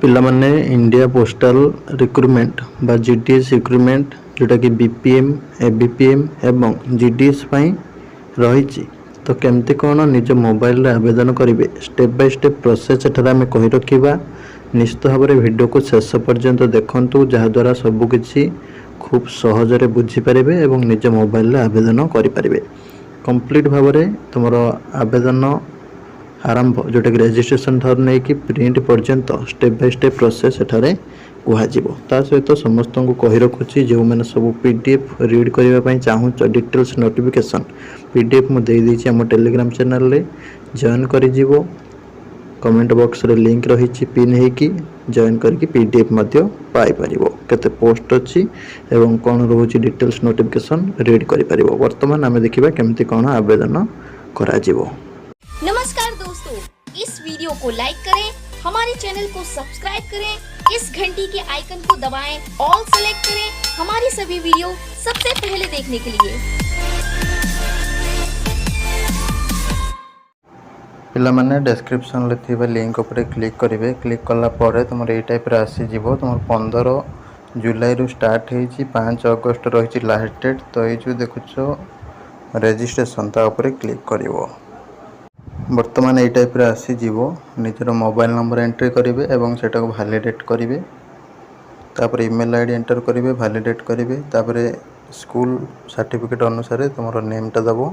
पिलामाने India postal recruitment बा GDS recruitment जोटा कि बीपीएम एबीपीएम एवं जीडीएस रही तो केमती कौन निज मोबाइल आवेदन करेंगे स्टेप बाय स्टेप प्रोसेस एठार आम कही रखा निश्चित भाव में वीडियो को शेष पर्यंत देखूँ जहाद्वारा सबकि खूब सहजरे बुझीपारे और निज मोबाइल आवेदन करें कंप्लीट भाव में तुम आवेदन आरंभ जोटा कि रेजिस्ट्रेशन ठार नहीं कि प्रिंट पर्यंत स्टेप बाय स्टेप प्रोसेस एठारे कह सहित समस्त को कही रखुच्छी जो मैंने सब पीडीएफ रीड करने चाहूँ डिटेल्स नोटिफिकेशन पीडीएफ मुझे आम टेलीग्राम चैनल रे जॉइन कर कमेंट बॉक्स रे लिंक रही पिन होगी जॉइन करके पीडीएफ पाई केते पोस्ट अच्छी एवं कौन रोचे डिटेल्स नोटिफिकेशन रीड कर वर्तमान आम देखा केमती कौन आवेदन करा नमस्कार दोस्तों, इस वीडियो को लाइक करें, हमारे चैनल को सब्सक्राइब करें, इस घंटी के आइकन को दबाएं, ऑल सेलेक्ट करें हमारी सभी वीडियो सबसे पहले देखने के लिए। पिलामाने डिस्क्रिप्शन ले थिबा लिंक ऊपर क्लिक करेंगे क्लिक कला परे तुम ये टाइप रे आसी जीवो तुम 15 जुलाई रु स्टार्ट होईची 5 अगस्त रही लास्ट डेट तो ये जो देखुछ रजिस्ट्रेशन ता ऊपर क्लिक करिवो वर्तमान ये टाइप रे आसी जीवो निजर मोबाइल नंबर एंट्री करेंगे एवं सेटा को वैलिडेट करेंगे तापर ईमेल आईडी एंटर करेंगे वैलिडेट करेंगे तापर स्कूल सर्टिफिकेट अनुसार तुम नेमटा दबो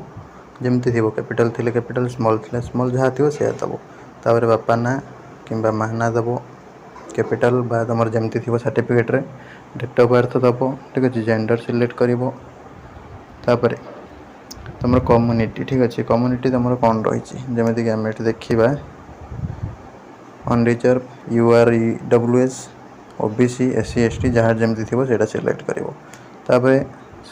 जमती थी कैपिटल थी कैपिटल स्मॉल थी स्मॉल जहाँ थी से दबो तापर बापा ना कि माँ ना दबो कैपिटल बा तुम जमती थी सर्टिफिकेट रे डेट ऑफ बर्थ दबो ठीक अच्छे जेंडर सिलेक्ट करिवो तापर तुम कम्युनिटी ठीक अच्छे कम्युनिटी तुम कौन रही जमीक आम ये देखा unreserved UREWS OBC SC ST जहाँ जमती थी से सिलेक्ट कर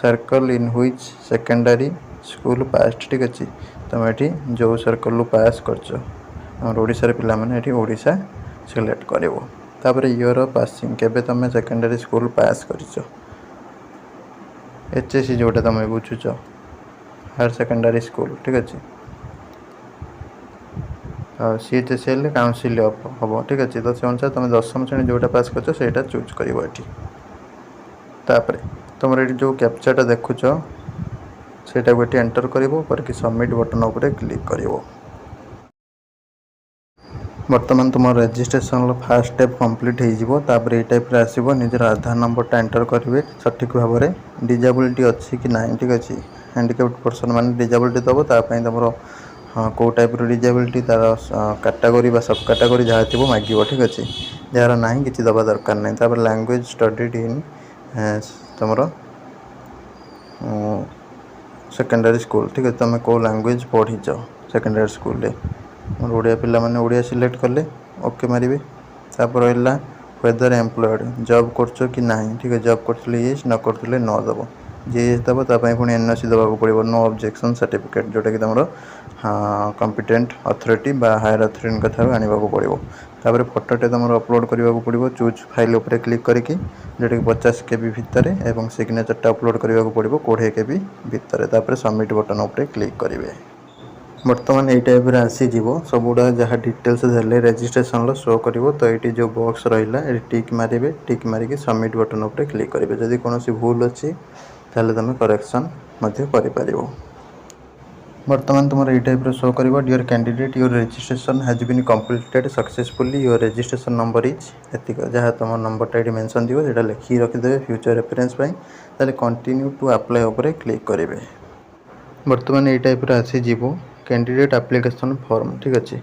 circle in which secondary school past ठीक अच्छे तुम ये जो सर्कल पास कर पिला माने ओडिशा सिलेक्ट कर इयर पासिंग केबे तुम सेकेंडरी स्कूल पास कर HSC जोटा तुम बुझुच हायर सेकेंडरी स्कूल ठीक अच्छे CHSL काउंसिल हम ठीक अच्छे तो से अनुसार तुम 10वीं श्रेणी जोटा पास कर चूज कर तुम ये जो कैप्चाटा देखुच सेटा को एंटर कर सबमिट बटन उपर क्लिक कर वर्तमान तुम रजिस्ट्रेशन फास्ट स्टेप कंप्लीट हो ये टाइप आसो निजर आधार नंबरटा एंटर करेंगे सठिक भाव में डिजेबिलिटी अच्छी कि ना ठीक अच्छे हैंडिकैप्ड पर्सन मान डिजेबिलिटी दबो तापाई तुम कौ टाइप डिजेबिलिटी तार कैटेगरी सब कैटेगरी जहाँ थी मांगो ठीक अच्छे जार ना कि दबा दरकार नहीं लैंग्वेज स्टडीड इन तुम सेकेंडरी स्कूल ठीक है तुम कौ लैंग्वेज पढ़ीच सेकेंडरी स्कूल ओडिया पिला माने ओडिया सिलेक्ट कले ओके मारे तापर रहा वेदर एम्प्लॉयड जॉब कर कि ना ठीक है जॉब करते येस न करते नो दब जी येस दब पुणी NOC देवा पड़ो नो ऑब्जेक्शन सर्टिफिकेट जोटा कि तुम कॉम्पिटेंट अथॉरिटी बा हायर अथॉरिटी कथा आने पड़ो तापर फोटोटे तुम अपलोड करने पड़ो चूज फाइल उपर क्लिक करके जोटा कि 50 KB भितर एवं सिग्नेचरटा अपलोड करने पड़ो 20 KB भितर तापर सबमिट बटन उपर क्लिक करेंगे वर्तमान ये टाइप आसीज सबुड़ा जहाँ डिटेल्स देले रजिस्ट्रेशन शो कर तो ये जो बॉक्स रहा ये टिक मारे टिक मारिक सबमिट बटन उपर क्लिक करेंगे जदि कौन भूल अच्छी ताले तुम करेक्शन कर वर्तमान तुम ये टाइप शो कर dear candidate your registration has been completed successfully your registration number is एतिक जहाँ तुम नंबरटा ये मेंशन थी से लिखी रखिदे फ्यूचर रेफरेंस ताले कंटिन्यू टू अप्लाई उपर क्लिक करेंगे वर्तमान ये टाइप आसीज कैंडिडेट एप्लिकेशन फॉर्म ठीक अच्छे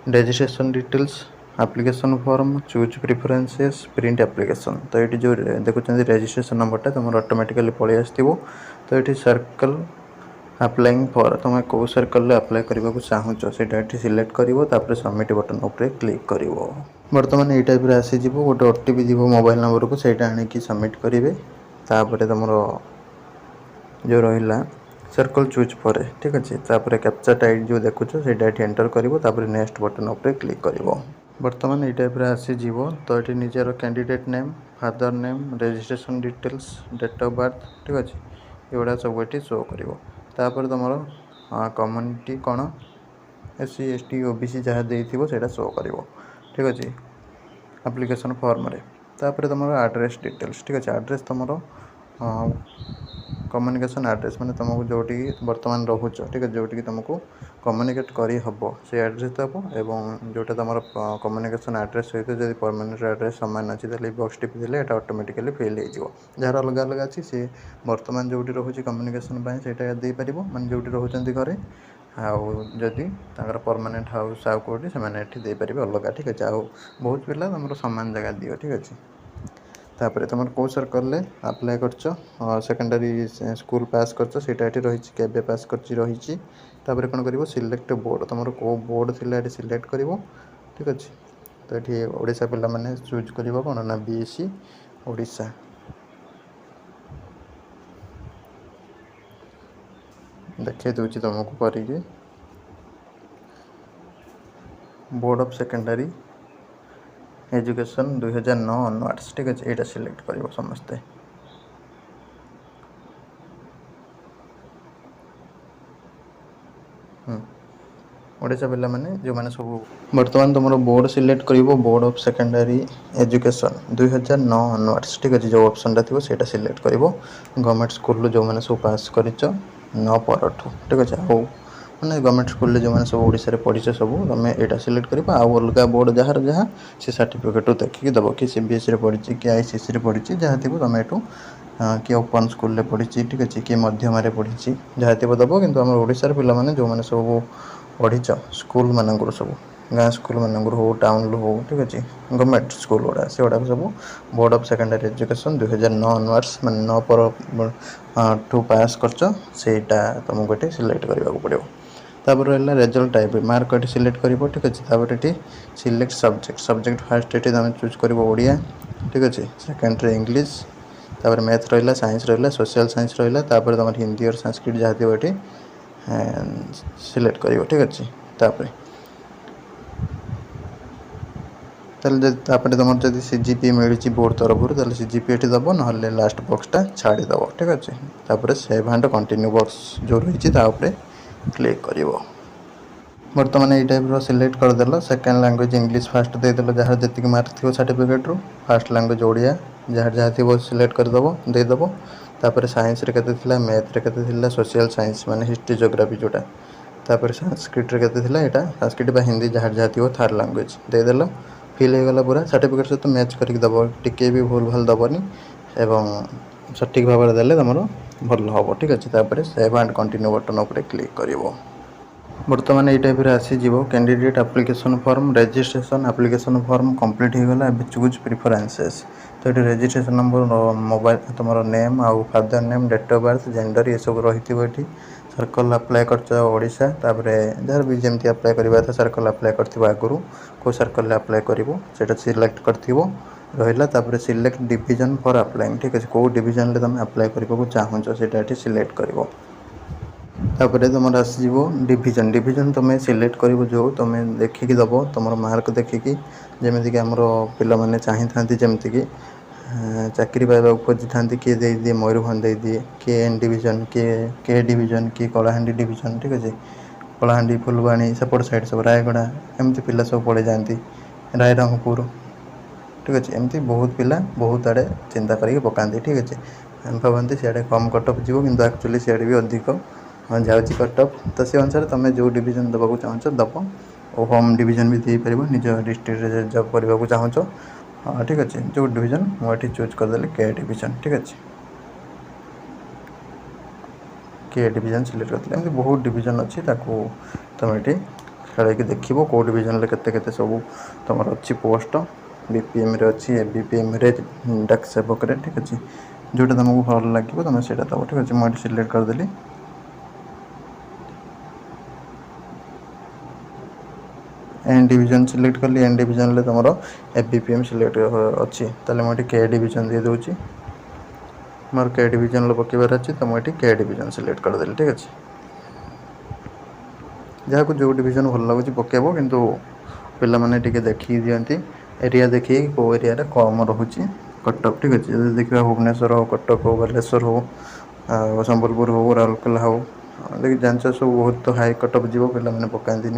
registration details application form choose preferences print application तो ये जो देखुं रजिस्ट्रेशन नंबरटा तुम ऑटोमेटिकली पलि आसो तो ये सर्कल अप्लाइंग फॉर तुम कौ सर्कल अप्लाई करने को चाहूँ से सिलेक्ट कर सबमिट बटन उपर क्लिक कर वर्तमान ये टाइप आसीज गोटे OTP जीव मोबाइल नंबर को सहीटा आनिकी सबमिट करेंगे तापर तुम जो रहा सर्कल चूज पर ठीक अच्छे तापर कैप्चा टाइट जो देखुच से एंटर कर नेक्स्ट बटन उपर क्लिक कर वर्तमान ये टाइप आसीज तो ये निजर candidate name father name registration details date of birth ठीक अच्छे ये सब ये शो कर तुम कम्युनिटी कौन SC ST OBC जहाँ देती से शो कर ठीक अच्छे आप्लिकेशन फॉर्म रे तापर तुम एड्रेस डिटेल्स ठीक अच्छे एड्रेस तुम कम्युनिकेशन एड्रेस माने तुमको जोटी वर्तमान रोच ठीक है जोटी तुमको कम्युनिकेट करी हम से एड्रेस दब एवं जोटा तुम कम्युनिकेशन एड्रेस सहित जब परमानेंट एड्रेस सामान अच्छी तेल बॉक्स टिपी देले एटा ऑटोमेटिकली फिल हो जार अलग अलग अच्छी सी वर्तमान जोटी रोचे कम्युनिकेशन से दे पार माने जोटी रोचंती घरे आदि परमानेंट हाउस आउ कौटी से दे पारे अलग ठीक अच्छे आउ बहुत पिला तुम सामान जगह दियो ठीक अच्छे तापर तुम कौ सर्कल अप्लाई कर सेकेंडरी स्कूल पास कर रही केबे पास कर रही तापर कौन कर सिलेक्ट बोर्ड तुम कौ बोर्ड थी सिलेक्ट कर ठीक अच्छे तो ये ओडिशा पिला माने चूज कर कौन ना बीएससी ओडिशा देखे दूसरी तुमको कर board of secondary education 2009 onwards ठीक अच्छे यहाँ सिलेक्ट कर समस्ते ओडिशा पिला माने जो माने सब वर्तमान तुम बोर्ड सिलेक्ट कर board of secondary education 2009 onwards ठीक अच्छे जो ऑप्शन थी से सिलेक्ट कर गवर्नमेंट स्कूल जो मैंने सब पास कर 9 परठू ठीक अच्छे आउ मैंने गवर्नमेंट स्कूल जो मैंने सब ओडिशा रे पढ़ी सब तुम यहाँ सिलेक्ट कर अलग बोर्ड जार जहाँ से सर्टिफिकेट देखिए दब कि सीबीएसई पढ़ी कि आईसीएसई पढ़ी जहाँ थी तुम यू किए ओपन स्कूल पढ़ी ठीक अच्छे किए मध्यम पढ़ी जहाँ थी दब कि ओडिशा पिला माने जो मैंने सब पढ़ीच स्कूल मानक सब गाँ स्कूल मानक हो टाउन हो ठीक अच्छे गवर्नमेंट स्कूल गुड़ा से गुड़ा सब board of secondary education 2009 onwards मैंने 9 पर टू पास करटा तुमको ये सिलेक्ट करने पड़ो तापर रहा रिजल्ट टाइप मार्क ये सिलेक्ट कर ठीक अच्छे तापर ये सिलेक्ट सब्जेक्ट फास्ट ये तुम चूज कर ओडिया ठीक अच्छे सेकेंड इंग्लीश तापर मैथ रहा साइंस रहा सोशल साइंस रहा तापर तुम हिंदी और संस्कृत जहाँ थी ये सिलेक्ट कर ठीक अच्छे तापर तुम जब सीजीपी मिली बोर्ड तरफ सीजीपी ये दब ना लास्ट बॉक्सटा छाड़ीदब ठीक अच्छे तापर सेव एंड कंटिन्यू बॉक्स जो रही क्लिक कर बर्तमान ये टाइप सिलेक्ट करदेल सेकेंड लैंग्वेज इंग्लिश फास्ट देदेल जहाँ जी मार्क थी सर्टिफिकेट रू फास्ट लैंग्वेज ओडिया जहाँ जहाँ थी सिलेक्ट करदेव देदेव तापर साइंस रे केते थिला मैथ रे केते थिला सोशल साइंस माने हिस्ट्री ज्योग्राफी जोटा तापर संस्कृत रे केते थिला एटा संस्कृत बा हिंदी जहाँ जहाँ थी थर्ड लैंग्वेज देदेल फिल हो गला पूरा सर्टिफिकेट सहित मैच करके दब टिके भी भूल भाल दबनी एवं सठिक भाव में देले तुम भल हम ठीक अच्छे तापर सेव एंड कंटिन्यू बटन उपर क्लिक कर बर्तमान ये टाइप आसीज candidate application form registration application form complete हो गला चूज प्रिफरेंसेस तो ये रजिस्ट्रेशन नंबर मोबाइल तुम नेम आउ father name date of birth gender ये सब रही थी सर्कल अप्लाई कर ओडिशा तापर जार भी जमी अप्लाई करवा था सर्कल अप्लाई कर आगुरी को सर्कल अप्लाई कर सिलेक्ट कर रहा तापर सिलेक्ट डिवीजन फॉर अप्लाइंग ठीक अच्छे कौ डिवीजन तुम अप्लाई करने चाहूँ से सिलेक्ट कर तापर तुम आसो डिवीजन डिवीजन तुम सिलेक्ट कर जो तुम देखिकी दब तुम मार्क देखिकी जमीक आम पिला माने चाही था जमीक चाकरी पाइबा खोजी था किए दे दिए मयूरभंज दे दिए किए एन डिवीजन किए के डिवीजन किए कलाहांडी डिवीजन ठीक अच्छे कलाहांडी फुलवाणी सेपट साइड सब रायगढ़ एमती पिला सब पड़े जाती रायरंगपुर ठीक अच्छे एमती बहुत पिला बहुत आड़े चिंता करके पकाती ठीक अच्छे आम भावती सियाड़े कम कटअप जीव कि एक्चुअली सियाड़े भी अधिक जाऊँगी कटअप तो से अनुसार तुम जो डिवीजन दबा चाहो दब और होम डिवीजन भी दे पार निज डिस्ट्रिक्ट जब करने चाहो ठीक अच्छे जो डिवीजन मुझे चूज करदेली के डिवीजन ठीक अच्छे के डिवीजन सिलेक्ट करते एमती बहुत डिवीजन अच्छी तुम ये खेल देख कौ डिवीजन के सब तुम अच्छी पोस्ट बीपीएम रे अच्छी एबीपीएम रे डाक सेवक रे ठीक अच्छे जोटा तुमको भल लगे तुम से दब ठीक अच्छे मुझे सिलेक्ट करदेली एन डिवीजन सिलेक्ट कली एन डिवीजन तुम एबीपीएम सिलेक्ट अच्छी ताले मुझे के डिवीजन दे दूँगी मोर के डिवीजन पकेबार अच्छी तो मुझे के डिवीजन सिलेक्ट करदेली ठीक अच्छे जहाँ को जो डिवीजन भल लगुच पकेब किंतु पिला माने टिके देखी दियंती एरिया देखिए कौ एरिया कम रोचे कटक ठीक अच्छे जब देखा भुवनेश्वर हो कटक हो बालेश्वर हो संबलपुर हो राउरकेला हो देखिए जान सब बहुत तो हाई कटअप जीव पे मैंने पकाती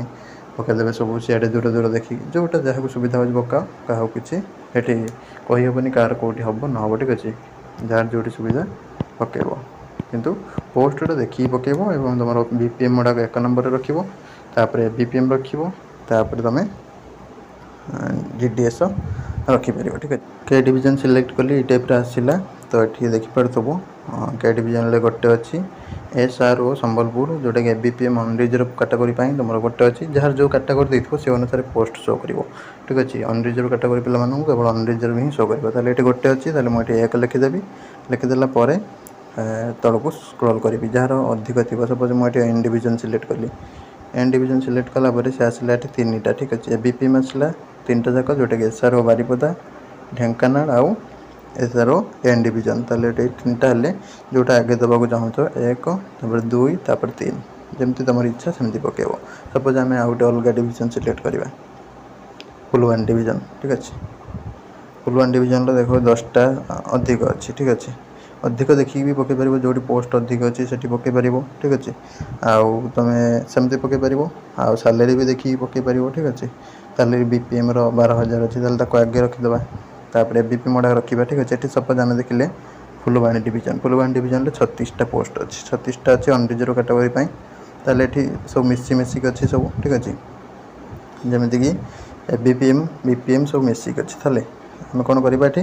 ପକାଇଦେବେ ସବୁ ସିଆଡ଼େ ଦୂର ଦୂର ଦେଖିକି ଯେଉଁଟା ଯାହାକୁ ସୁବିଧା ହେଉଛି ପକାଅ, କାହାକୁ କିଛି ଏଠି କହିହେବନି କାହାର କେଉଁଠି ହେବ ନ ହେବ। ଠିକ୍ ଅଛି, ଯାହାର ଯେଉଁଠି ସୁବିଧା ପକାଇବ, କିନ୍ତୁ ପୋଷ୍ଟଟା ଦେଖିକି ପକାଇବ। ଏବଂ ତୁମର BPM ଗୁଡ଼ାକ 1 ନମ୍ବରରେ ରଖିବ, ତାପରେ BPM ରଖିବ, ତାପରେ ତୁମେ GDS ରଖିପାରିବ। ଠିକ୍ ଅଛି, କେ ଡିଭିଜନ୍ ସିଲେକ୍ଟ କଲି, ଏଇ ଟାଇପ୍ର ଆସିଲା। ତ ଏଠି ଦେଖିପାରୁଥିବ କେ ଡିଭିଜନ୍ରେ ଗୋଟେ ଅଛି SRO ସମ୍ବଲପୁର, ଯେଉଁଟାକି BPM ଅନରିଜର୍ଭ କାଟାଗୋରୀ ପାଇଁ ତୁମର ଗୋଟେ ଅଛି। ଯାହାର ଯେଉଁ କାଟାଗୋରୀ ଦେଇଥିବ ସେ ଅନୁସାରେ ପୋଷ୍ଟ ଶୋ କରିବ। ଠିକ୍ ଅଛି, ଅନରିଜର୍ଭ କାଟାଗୋରୀ ପିଲାମାନଙ୍କୁ କେବଳ ଅନରିଜର୍ଭ ହିଁ ଶୋ କରିବ। ତାହେଲେ ଏଠି ଗୋଟେ ଅଛି, ତାହେଲେ ମୁଁ ଏଠି 1 ଲେଖିଦେବି। ଲେଖିଦେଲା ପରେ ତଳକୁ ସ୍କ୍ରୋଲ୍ କରିବି, ଯାହାର ଅଧିକ ଥିବ। ସପୋଜ୍ ମୁଁ ଏଠି N ଡିଭିଜନ୍ ସିଲେକ୍ଟ କଲି, N ଡିଭିଜନ୍ ସିଲେକ୍ଟ କଲା ପରେ ସେ ଆସିଲା ଏଠି 3ଟା। ଠିକ୍ ଅଛି, BPM ଆସିଲା 3ଟା ଯାକ, ଯେଉଁଟାକି SRO ବାରିପଦା, ଢେଙ୍କାନାଳ ଆଉ SRO N ଡିଭିଜନ୍। ତାହେଲେ ଏଠି 3ଟା ହେଲେ ଯେଉଁଟା ଆଗେ ଦେବାକୁ ଚାହୁଁଛ 1, ତାପରେ 2, ତାପରେ 3, ଯେମିତି ତୁମର ଇଚ୍ଛା ସେମିତି ପକାଇବ। ସପୋଜ୍ ଆମେ ଆଉ ଗୋଟେ ଅଲଗା ଡିଭିଜନ୍ ସିଲେକ୍ଟ କରିବା, ଫୁଲବାଣୀ ଡିଭିଜନ୍। ଠିକ୍ ଅଛି, ଫୁଲବାଣୀ ଡିଭିଜନ୍ର ଦେଖ 10ଟା ଅଧିକ ଅଛି। ଠିକ୍ ଅଛି, ଅଧିକ ଦେଖିକି ବି ପକାଇ ପାରିବ, ଯେଉଁଠି ପୋଷ୍ଟ ଅଧିକ ଅଛି ସେଠି ପକାଇ ପାରିବ। ଠିକ୍ ଅଛି, ଆଉ ତୁମେ ସେମିତି ପକାଇ ପାରିବ। ଆଉ ସାଲେରୀ ବି ଦେଖିକି ପକାଇ ପାରିବ। ଠିକ୍ ଅଛି, ସାଲେରୀ BPMର 12,000 ଅଛି, ତାହେଲେ ତାକୁ ଆଗେ ରଖିଦେବା, ତାପରେ BPM ଗୁଡ଼ାକ ରଖିବା। ଠିକ୍ ଅଛି, ଏଠି ସପୋଜ୍ ଆମେ ଦେଖିଲେ ଫୁଲବାଣୀ ଡିଭିଜନ୍ରେ 36ଟା ପୋଷ୍ଟ ଅଛି, 36ଟା ଅଛି ଅନରିଜର୍ଭ କାଟାଗୋରୀ ପାଇଁ। ତାହେଲେ ଏଠି ସବୁ ମିଶିକି ଅଛି ସବୁ। ଠିକ୍ ଅଛି, ଯେମିତିକି BPM ସବୁ ମିଶିକି ଅଛି। ତାହେଲେ ଆମେ କ'ଣ କରିବା, ଏଠି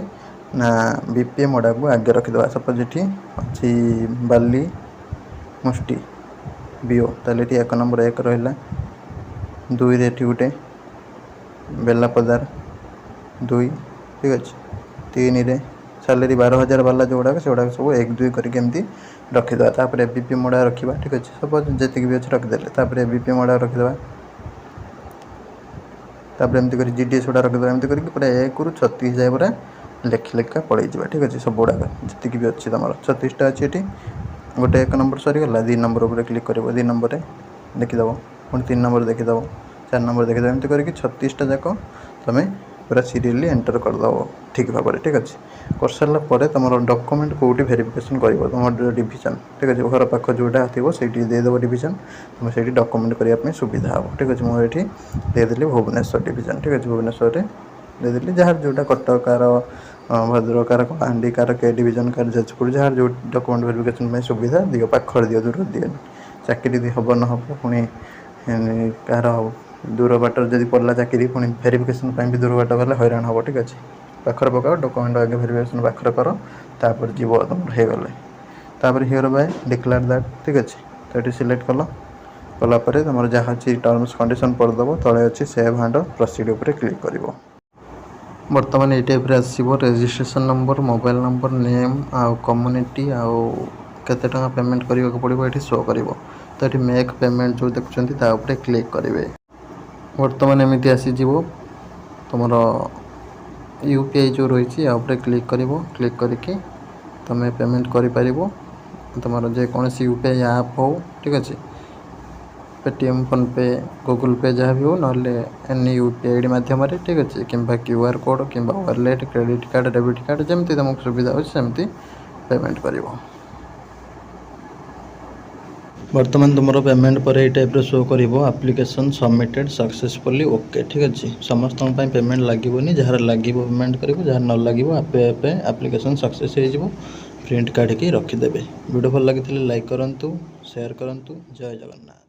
ନା BPM ଗୁଡ଼ାକୁ ଆଗେ ରଖିଦେବା। ସପୋଜ୍ ଏଠି ଅଛି ବାଲି ମୁଷ୍ଟି BO, ତାହେଲେ ଏଠି 1 ନମ୍ବର 1 ରହିଲା। 2ରେ ଏଠି ଗୋଟେ ବେଲାପଦାର 2। ଠିକ୍ ଅଛି, 3ରେ ସାଲେରୀ 12,000 ବାଲା ଯେଉଁଗୁଡ଼ାକ ସେଗୁଡ଼ାକ ସବୁ 1, 2 କରିକି ଏମିତି ରଖିଦେବା। ତାପରେ BPM ଗୁଡ଼ାକ ରଖିବା। ଠିକ୍ ଅଛି, ସପୋଜ୍ ଯେତିକି ବି ଅଛି ରଖିଦେଲେ, ତାପରେ BPM ଗୁଡ଼ାକ ରଖିଦେବା, ତାପରେ ଏମିତି କରି GDS ଗୁଡ଼ା ରଖିଦେବା। ଏମିତି କରିକି ପୁରା 1ରୁ 36 ଯାଏ ପୁରା ଲେଖା ପଳେଇଯିବା। ଠିକ୍ ଅଛି, ସବୁ ଗୁଡ଼ାକ ଯେତିକି ବି ଅଛି ତୁମର 36ଟା ଅଛି। ଏଠି ଗୋଟେ 1 ନମ୍ବର ସରିଗଲା, 2 ନମ୍ବର ଉପରେ କ୍ଲିକ୍ କରିବ, 2 ନମ୍ବରରେ ଦେଖିଦେବ, ପୁଣି 3 ନମ୍ବର ଦେଖିଦେବ, 4 ନମ୍ବର ଦେଖିଦେବ। ଏମିତି କରିକି 36ଟା ଯାକ ତୁମେ ପୁରା ସିରିଏଲି ଏଣ୍ଟର କରିଦେବ ଠିକ୍ ଭାବରେ। ଠିକ୍ ଅଛି, କରିସାରିଲା ପରେ ତୁମର ଡକୁମେଣ୍ଟ କେଉଁଠି ଭେରିଫିକେସନ୍ କରିବ, ତୁମର ଡିଭିଜନ୍। ଠିକ୍ ଅଛି, ଘର ପାଖ ଯେଉଁଟା ଥିବ ସେଇଠି ଦେଇଦେବ ଡିଭିଜନ୍, ତୁମେ ସେଇଠି ଡକୁମେଣ୍ଟ କରିବା ପାଇଁ ସୁବିଧା ହେବ। ଠିକ୍ ଅଛି, ମୁଁ ଏଠି ଦେଇଦେଲି ଭୁବନେଶ୍ୱର ଡିଭିଜନ୍। ଠିକ୍ ଅଛି, ଭୁବନେଶ୍ୱରରେ ଦେଇଦେଲି। ଯାହାର ଯେଉଁଟା କଟକ, କାହାର ଭଦ୍ରକ, କାହାର କଳାହାଣ୍ଡି, କାହାର କେ ଡିଭିଜନ୍, କାହାର ଯାଜପୁର, ଯାହାର ଯେଉଁ ଡକୁମେଣ୍ଟ ଭେରିଫିକେସନ୍ ପାଇଁ ସୁବିଧା ଦିଅ, ପାଖରେ ଦିଅ, ଦୂର ଦିଅନି। ଚାକିରି ହେବ ନ ହେବ, ପୁଣି କାହାର ଦୂର ବାଟରେ ଯଦି ପଡ଼ିଲା ଚାକିରି, ପୁଣି ଭେରିଫିକେସନ୍ ପାଇଁ ବି ଦୂର ବାଟ ଗଲେ ହଇରାଣ ହେବ। ଠିକ୍ ଅଛି, ପାଖରେ ପକାଅ, ଡକୁମେଣ୍ଟ ଆଗେ ଭେରିଫିକେସନ୍ ପାଖରେ କର, ତାପରେ ଯିବ ତୁମର ହେଇଗଲେ। ତାପରେ ହିଅର୍ ବାଇ ଡିକ୍ଲେୟାର ଦ୍ୟାଟ୍। ଠିକ୍ ଅଛି, ତ ଏଠି ସିଲେକ୍ଟ କଲା ପରେ ତୁମର ଯାହା ଅଛି ଟର୍ମସ୍ କଣ୍ଡିସନ୍ ପଢ଼ିଦେବ, ତଳେ ଅଛି ସେଭ୍ ଆଣ୍ଡ ପ୍ରୋସିଡ୍ ଉପରେ କ୍ଲିକ୍ କରିବ। ବର୍ତ୍ତମାନ ଏଇ ଟାଇପ୍ରେ ଆସିବ, registration number, mobile number, name, ଆଉ କମ୍ୟୁନିଟି, ଆଉ କେତେ ଟଙ୍କା ପେମେଣ୍ଟ କରିବାକୁ ପଡ଼ିବ ଏଠି ଶୋ କରିବ। ତ ଏଠି ମେକ୍ ପେମେଣ୍ଟ ଯେଉଁ ଦେଖୁଛନ୍ତି ତା ଉପରେ କ୍ଲିକ୍ କରିବେ। ବର୍ତ୍ତମାନ ଏମିତି ଆସିଯିବ, ତୁମର UPI ଯେଉଁ ରହିଛି ୟା ଉପରେ କ୍ଲିକ୍ କରିବ। କ୍ଲିକ୍ କରିକି ତୁମେ ପେମେଣ୍ଟ କରିପାରିବ, ତୁମର ଯେକୌଣସି UPI ଆପ୍ ହେଉ। ଠିକ୍ ଅଛି, ପେଟିଏମ୍, ଫୋନ୍ପେ, ଗୁଗୁଲ୍ ପେ ଯାହା ବି ହେଉ, ନହେଲେ ଏନି UPI ID ମାଧ୍ୟମରେ। ଠିକ୍ ଅଛି, କିମ୍ବା QR କୋଡ଼୍, କିମ୍ବା wallet, credit card, debit card, ଯେମିତି ତୁମକୁ ସୁବିଧା ହେଉଛି ସେମିତି ପେମେଣ୍ଟ କରିବ। ବର୍ତ୍ତମାନ ତୁମର ପେମେଣ୍ଟ ପରେ ଏଇ ଟାଇପ୍ର ଶୋ କରିବ, ଆପ୍ଲିକେସନ୍ ସବମିଟେଡ଼୍ ସକ୍ସେସଫୁଲି ଓକେ। ଠିକ୍ ଅଛି, ସମସ୍ତଙ୍କ ପାଇଁ ପେମେଣ୍ଟ ଲାଗିବନି, ଯାହାର ଲାଗିବ ପେମେଣ୍ଟ କରିବ, ଯାହାର ନ ଲାଗିବ ଆପେ ଆପେ ଆପ୍ଲିକେସନ୍ ସକ୍ସେସ୍ ହେଇଯିବ। ପ୍ରିଣ୍ଟ କାଢ଼ିକି ରଖିଦେବେ। ଭିଡ଼ିଓ ଭଲ ଲାଗିଥିଲେ ଲାଇକ୍ କରନ୍ତୁ, ସେୟାର କରନ୍ତୁ। ଜୟ ଜଗନ୍ନାଥ।